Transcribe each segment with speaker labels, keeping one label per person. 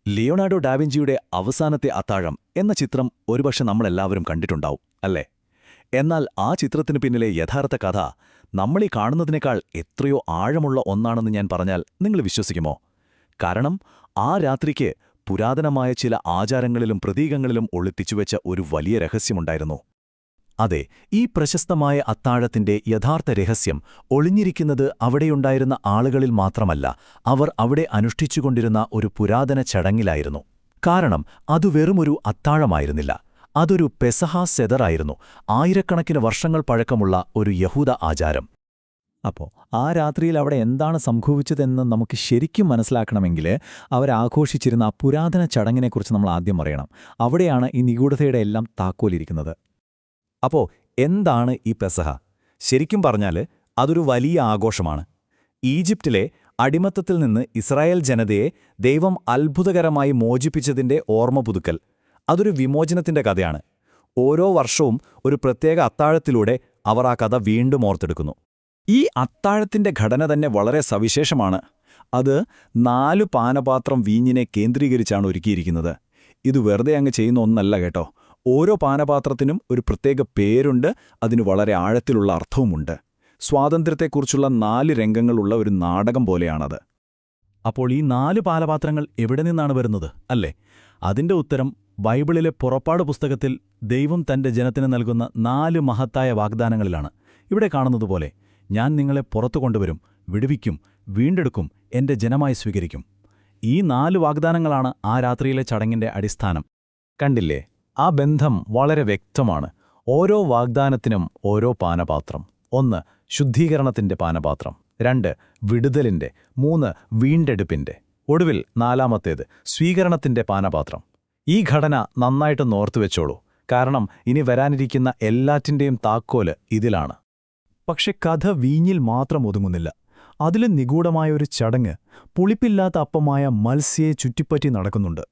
Speaker 1: Leonardo ഡാവിഞ്ചിയുടെ അവസാനത്തെ അത്താഴം എന്ന ചിത്രം ഒരുപക്ഷെ നമ്മളെല്ലാവരും കണ്ടിട്ടുണ്ടാവും അല്ലേ? എന്നാൽ ആ ചിത്രത്തിനു പിന്നിലെ യഥാർത്ഥ കഥ നമ്മളീ കാണുന്നതിനേക്കാൾ എത്രയോ ആഴമുള്ള ഒന്നാണെന്ന് ഞാൻ പറഞ്ഞാൽ നിങ്ങൾ വിശ്വസിക്കുമോ? കാരണം ആ രാത്രിക്ക് പുരാതനമായ ചില ആചാരങ്ങളിലും പ്രതീകങ്ങളിലും ഒളിപ്പിച്ചുവെച്ച ഒരു വലിയ രഹസ്യമുണ്ടായിരുന്നു. അതെ, ഈ പ്രശസ്തമായ അത്താഴത്തിന്റെ യഥാർത്ഥ രഹസ്യം ഒളിഞ്ഞിരിക്കുന്നത് അവിടെയുണ്ടായിരുന്ന ആളുകളിൽ മാത്രമല്ല, അവർ അവിടെ അനുഷ്ഠിച്ചുകൊണ്ടിരുന്ന ഒരു പുരാതന ചടങ്ങിലായിരുന്നു. കാരണം അതു വെറുമൊരു അത്താഴമായിരുന്നില്ല, അതൊരു പെസഹ സെദറായിരുന്നു, ആയിരക്കണക്കിന് വർഷങ്ങൾ പഴക്കമുള്ള ഒരു യഹൂദ ആചാരം.
Speaker 2: അപ്പോൾ ആ രാത്രിയിൽ അവിടെ എന്താണ് സംഭവിച്ചതെന്ന് നമുക്ക് ശരിക്കും മനസ്സിലാക്കണമെങ്കിൽ അവരാഘോഷിച്ചിരുന്ന ആ പുരാതന ചടങ്ങിനെക്കുറിച്ച് നമ്മൾ ആദ്യം അറിയണം. അവിടെയാണ് ഈ നിഗൂഢതയുടെ എല്ലാം താക്കോലിരിക്കുന്നത്.
Speaker 1: അപ്പോ എന്താണ് ഈ പെസഹ? ശരിക്കും പറഞ്ഞാൽ അതൊരു വലിയ ആഘോഷമാണ്. ഈജിപ്തിലെ അടിമത്തത്തിൽ നിന്ന് ഇസ്രായേൽ ജനതയെ ദൈവം അത്ഭുതകരമായി മോചിപ്പിച്ചതിന്റെ ഓർമ്മ പുതുക്കൽ. അതൊരു വിമോചനത്തിന്റെ കഥയാണ്. ഓരോ വർഷവും ഒരു പ്രത്യേക അത്താഴത്തിലൂടെ അവർ ആ കഥ വീണ്ടും ഓർത്തെടുക്കുന്നു. ഈ അത്താഴത്തിന്റെ ഘടന തന്നെ വളരെ സവിശേഷമാണ്. അത് 4 പാനപാത്രം വീഞ്ഞിനെ കേന്ദ്രീകരിച്ചാണ് ഒരുക്കിയിരിക്കുന്നത്. ഇത് വെറുതെ അങ്ങ് ചെയ്യുന്ന ഒന്നല്ല കേട്ടോ. ഓരോ പാനപാത്രത്തിനും ഒരു പ്രത്യേക പേരുണ്ട്, അതിന് വളരെ ആഴത്തിലുള്ള അർത്ഥവുമുണ്ട്. സ്വാതന്ത്ര്യത്തെക്കുറിച്ചുള്ള 4 രംഗങ്ങളുള്ള ഒരു നാടകം പോലെയാണത്. അപ്പോൾ ഈ 4 പാനപാത്രങ്ങൾ എവിടെ നിന്നാണ് വരുന്നത് അല്ലേ? അതിന്റെ ഉത്തരം ബൈബിളിലെ പുറപ്പാട് പുസ്തകത്തിൽ ദൈവം തന്റെ ജനത്തിന് നൽകുന്ന 4 മഹത്തായ വാഗ്ദാനങ്ങളിലാണ്. ഇവിടെ കാണുന്നതുപോലെ, ഞാൻ നിങ്ങളെ പുറത്തു കൊണ്ടുവരും, വിടുവിക്കും, വീണ്ടെടുക്കും, എന്റെ ജനമായി സ്വീകരിക്കും. ഈ 4 വാഗ്ദാനങ്ങളാണ് ആ രാത്രിയിലെ ചടങ്ങിന്റെ അടിസ്ഥാനം. കണ്ടില്ലേ, ആ ബന്ധം വളരെ വ്യക്തമാണ്. ഓരോ വാഗ്ദാനത്തിനും ഓരോ പാനപാത്രം. 1 ശുദ്ധീകരണത്തിന്റെ പാനപാത്രം, 2 വിടുതലിന്റെ, 3 വീണ്ടെടുപ്പിന്റെ, ഒടുവിൽ 4ാമത്തേത് സ്വീകരണത്തിന്റെ പാനപാത്രം. ഈ ഘടന നന്നായിട്ട് നോർത്തുവെച്ചോളൂ, കാരണം ഇനി വരാനിരിക്കുന്ന എല്ലാറ്റിന്റെയും താക്കോല് ഇതിലാണ്. പക്ഷെ കഥ വീഞ്ഞിൽ മാത്രം ഒതുങ്ങുന്നില്ല. അതിലും നിഗൂഢമായൊരു ചടങ്ങ് പുളിപ്പില്ലാത്ത അപ്പമായ മത്സ്യയെ ചുറ്റിപ്പറ്റി നടക്കുന്നുണ്ട്.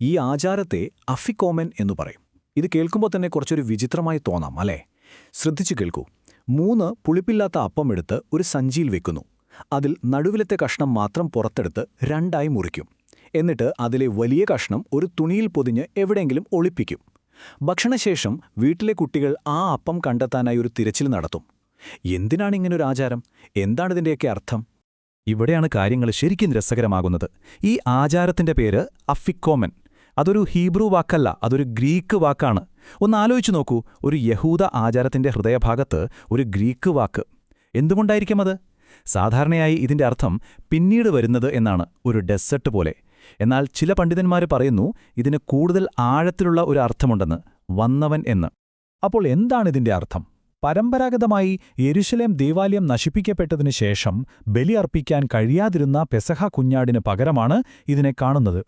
Speaker 1: ഈ ആചാരത്തെ അഫിക്കോമൻ എന്നു പറയും. ഇത് കേൾക്കുമ്പോൾ തന്നെ കുറച്ചൊരു വിചിത്രമായി തോന്നാം അല്ലേ? ശ്രദ്ധിച്ചു കേൾക്കൂ. 3 പുളിപ്പില്ലാത്ത അപ്പം എടുത്ത് ഒരു സഞ്ചിയിൽ വെക്കുന്നു. അതിൽ നടുവിലത്തെ കഷ്ണം മാത്രം പുറത്തെടുത്ത് 2ആയി മുറിക്കും. എന്നിട്ട് അതിലെ വലിയ കഷ്ണം ഒരു തുണിയിൽ പൊതിഞ്ഞ് എവിടെയെങ്കിലും ഒളിപ്പിക്കും. ഭക്ഷണശേഷം വീട്ടിലെ കുട്ടികൾ ആ അപ്പം കണ്ടെത്താനായി ഒരു തിരച്ചിൽ നടത്തും. എന്തിനാണിങ്ങനൊരു ആചാരം? എന്താണിതിൻ്റെയൊക്കെ അർത്ഥം? ഇവിടെയാണ് കാര്യങ്ങൾ ശരിക്കും രസകരമാകുന്നത്. ഈ ആചാരത്തിന്റെ പേര് അഫിക്കോമൻ. അതൊരു ഹീബ്രു വാക്കല്ല, അതൊരു ഗ്രീക്ക് വാക്കാണ്. ഒന്ന് ആലോചിച്ചു നോക്കൂ, ഒരു യഹൂദ ആചാരത്തിന്റെ ഹൃദയഭാഗത്ത് ഒരു ഗ്രീക്ക് വാക്ക്. എന്തുകൊണ്ടായിരിക്കും അത്? സാധാരണയായി ഇതിന്റെ അർത്ഥം പിന്നീട് വരുന്നത് എന്നാണ്, ഒരു ഡെസർട്ട് പോലെ. എന്നാൽ ചില പണ്ഡിതന്മാർ പറയുന്നു ഇതിന് കൂടുതൽ ആഴത്തിലുള്ള ഒരു അർത്ഥമുണ്ടെന്ന്, വന്നവൻ എന്ന്. അപ്പോൾ എന്താണിതിന്റെ അർത്ഥം? പരമ്പരാഗതമായി യെരുശലേം ദേവാലയം നശിപ്പിക്കപ്പെട്ടതിനു ശേഷം ബലിയർപ്പിക്കാൻ കഴിയാതിരുന്ന പെസഹ കുഞ്ഞാടിന് പകരമാണ് ഇതിനെ കാണുന്നത്.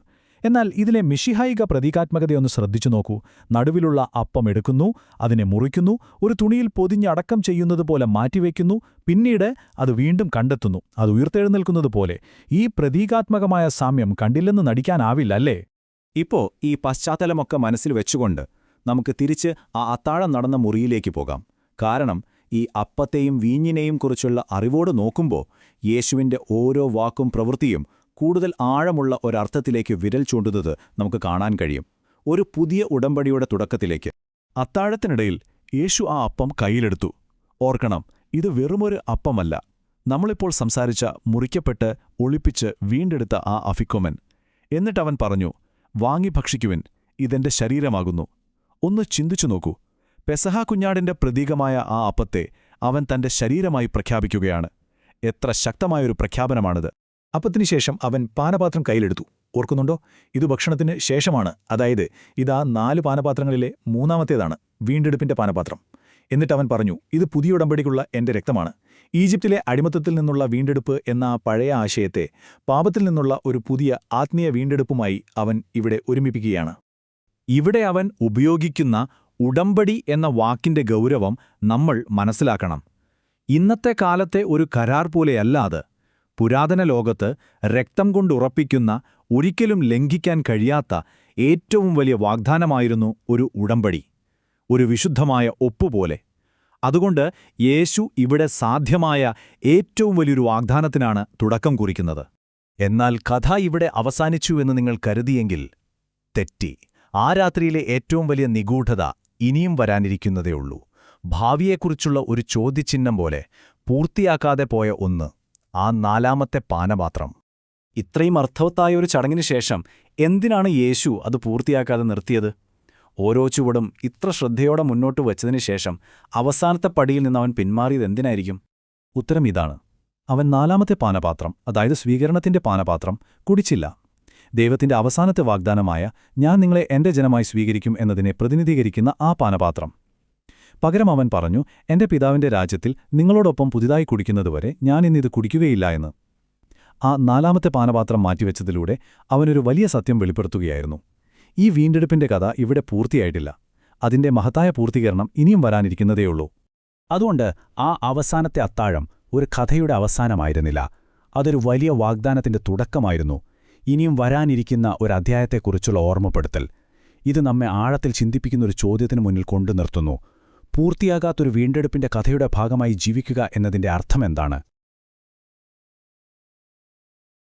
Speaker 1: എന്നാൽ ഇതിലെ മിശിഹായിക പ്രതീകാത്മകതയൊന്ന് ശ്രദ്ധിച്ചു നോക്കൂ. നടുവിലുള്ള അപ്പം എടുക്കുന്നു, അതിനെ മുറിക്കുന്നു, ഒരു തുണിയിൽ പൊതിഞ്ഞടക്കം ചെയ്യുന്നതുപോലെ മാറ്റിവെക്കുന്നു, പിന്നീട് അത് വീണ്ടും കണ്ടെത്തുന്നു, അത് ഉയർത്തെഴുന്നേൽക്കുന്നതുപോലെ. ഈ പ്രതീകാത്മകമായ സാമ്യം കണ്ടില്ലെന്ന് നടിക്കാനാവില്ല അല്ലേ? ഇപ്പോ ഈ പശ്ചാത്തലമൊക്കെ മനസ്സിൽ വെച്ചുകൊണ്ട് നമുക്ക് തിരിച്ച് ആ അത്താഴം നടന്ന മുറിയിലേക്ക് പോകാം. കാരണം ഈ അപ്പത്തെയും വീഞ്ഞിനെയും കുറിച്ചുള്ള അറിവോട് നോക്കുമ്പോൾ യേശുവിൻ്റെ ഓരോ വാക്കും പ്രവൃത്തിയും കൂടുതൽ ആഴമുള്ള ഒരർത്ഥത്തിലേക്ക് വിരൽ ചൂണ്ടുന്നത് നമുക്ക് കാണാൻ കഴിയും. ഒരു പുതിയ ഉടമ്പടിയുടെ തുടക്കത്തിലേക്ക്. അത്താഴത്തിനിടയിൽ യേശു ആ അപ്പം കയ്യിലെടുത്തു. ഓർക്കണം, ഇത് വെറുമൊരു അപ്പമല്ല. നമ്മളിപ്പോൾ സംസാരിച്ച മുറിക്കപ്പെട്ട് ഒളിപ്പിച്ച് വീണ്ടെടുത്ത ആ അഫിക്കോമൻ. എന്നിട്ടവൻ പറഞ്ഞു, വാങ്ങി ഭക്ഷിക്കുവിൻ, ഇതെന്റെ ശരീരമാകുന്നു. ഒന്ന് ചിന്തിച്ചു നോക്കൂ. പെസഹ കുഞ്ഞാടിന്റെ പ്രതീകമായ ആ അപ്പത്തെ അവൻ തന്റെ ശരീരമായി പ്രഖ്യാപിക്കുകയാണ്. എത്ര ശക്തമായൊരു പ്രഖ്യാപനമാണിത്!
Speaker 2: അപ്പത്തിനുശേഷം അവൻ പാനപാത്രം കയ്യിലെടുത്തു. ഓർക്കുന്നുണ്ടോ? ഇത് ഭക്ഷണത്തിന് ശേഷമാണ്. അതായത് ഇതാ 4 പാനപാത്രങ്ങളിലെ 3ാമത്തേതാണ്, വീണ്ടെടുപ്പിന്റെ പാനപാത്രം. എന്നിട്ടവൻ പറഞ്ഞു, ഇത് പുതിയ ഉടമ്പടിക്കുള്ള എന്റെ രക്തമാണ്. ഈജിപ്തിലെ അടിമത്തത്തിൽ നിന്നുള്ള വീണ്ടെടുപ്പ് എന്ന ആ പഴയ ആശയത്തെ പാപത്തിൽ നിന്നുള്ള ഒരു പുതിയ ആത്മീയ വീണ്ടെടുപ്പുമായി അവൻ ഇവിടെ ഒരുമിപ്പിക്കുകയാണ്. ഇവിടെ അവൻ ഉപയോഗിക്കുന്ന ഉടമ്പടി എന്ന വാക്കിന്റെ ഗൗരവം നമ്മൾ മനസ്സിലാക്കണം. ഇന്നത്തെ കാലത്തെ ഒരു കരാർ പോലെയല്ല അത്. പുരാതന ലോകത്ത് രക്തം കൊണ്ടുറപ്പിക്കുന്ന, ഒരിക്കലും ലംഘിക്കാൻ കഴിയാത്ത ഏറ്റവും വലിയ വാഗ്ദാനമായിരുന്നു ഒരു ഉടമ്പടി, ഒരു വിശുദ്ധമായ ഒപ്പുപോലെ. അതുകൊണ്ട് യേശു ഇവിടെ സാധ്യമായ ഏറ്റവും വലിയൊരു വാഗ്ദാനത്തിനാണ് തുടക്കം കുറിക്കുന്നത്.
Speaker 1: എന്നാൽ കഥ ഇവിടെ അവസാനിച്ചു എന്ന് നിങ്ങൾ കരുതിയെങ്കിൽ തെറ്റി. ആ രാത്രിയിലെ ഏറ്റവും വലിയ നിഗൂഢത ഇനിയും വരാനിരിക്കുന്നതേയുള്ളൂ. ഭാവിയെക്കുറിച്ചുള്ള ഒരു ചോദ്യചിഹ്നം പോലെ പൂർത്തിയാക്കാതെ പോയ ഒന്ന്, ആ 4ാമത്തെ പാനപാത്രം.
Speaker 3: ഇത്രയും അർത്ഥവത്തായ ഒരു ചടങ്ങിന് ശേഷം എന്തിനാണ് യേശു അത് പൂർത്തിയാക്കാതെ നിർത്തിയത്? ഓരോ ചുവടും ഇത്ര ശ്രദ്ധയോടെ മുന്നോട്ട് വച്ചതിനു ശേഷം അവസാനത്തെ പടിയിൽ നിന്ന് അവൻ പിന്മാറിയത് എന്തിനായിരിക്കും?
Speaker 1: ഉത്തരം ഇതാണ്. അവൻ 4ാമത്തെ പാനപാത്രം, അതായത് സ്വീകരണത്തിന്റെ പാനപാത്രം, കുടിച്ചില്ല. ദൈവത്തിന്റെ അവസാനത്തെ വാഗ്ദാനമായ ഞാൻ നിങ്ങളെ എന്റെ ജനമായി സ്വീകരിക്കും എന്നതിനെ പ്രതിനിധീകരിക്കുന്ന ആ പാനപാത്രം. പകരം അവൻ പറഞ്ഞു, എന്റെ പിതാവിന്റെ രാജ്യത്തിൽ നിങ്ങളോടൊപ്പം പുതിയതായി കുടിക്കുന്നതുവരെ ഞാൻ ഇന്നിത് കുടിക്കുകയില്ല എന്ന്. ആ 4ാമത്തെ പാനപാത്രം മാറ്റിവെച്ചതിലൂടെ അവനൊരു വലിയ സത്യം വെളിപ്പെടുത്തുകയായിരുന്നു. ഈ വീണ്ടെടുപ്പിന്റെ കഥ ഇവിടെ പൂർത്തിയായിട്ടില്ല. അതിന്റെ മഹത്തായ പൂർത്തീകരണം ഇനിയും വരാനിരിക്കുന്നതേയുള്ളൂ.
Speaker 3: അതുകൊണ്ട് ആ അവസാനത്തെ അത്താഴം ഒരു കഥയുടെ അവസാനമായിരുന്നില്ല, അതൊരു വലിയ വാഗ്ദാനത്തിന്റെ തുടക്കമായിരുന്നു. ഇനിയും വരാനിരിക്കുന്ന ഒരു അധ്യായത്തെക്കുറിച്ചുള്ള ഓർമ്മപ്പെടുത്തൽ. ഇത് നമ്മെ ആഴത്തിൽ ചിന്തിപ്പിക്കുന്നൊരു ചോദ്യത്തിനു മുന്നിൽ കൊണ്ടു നിർത്തുന്നു. പൂർത്തിയാകാത്തൊരു വീണ്ടെടുപ്പിന്റെ കഥയുടെ ഭാഗമായി ജീവിക്കുക എന്നതിന്റെ അർത്ഥമെന്താണ്?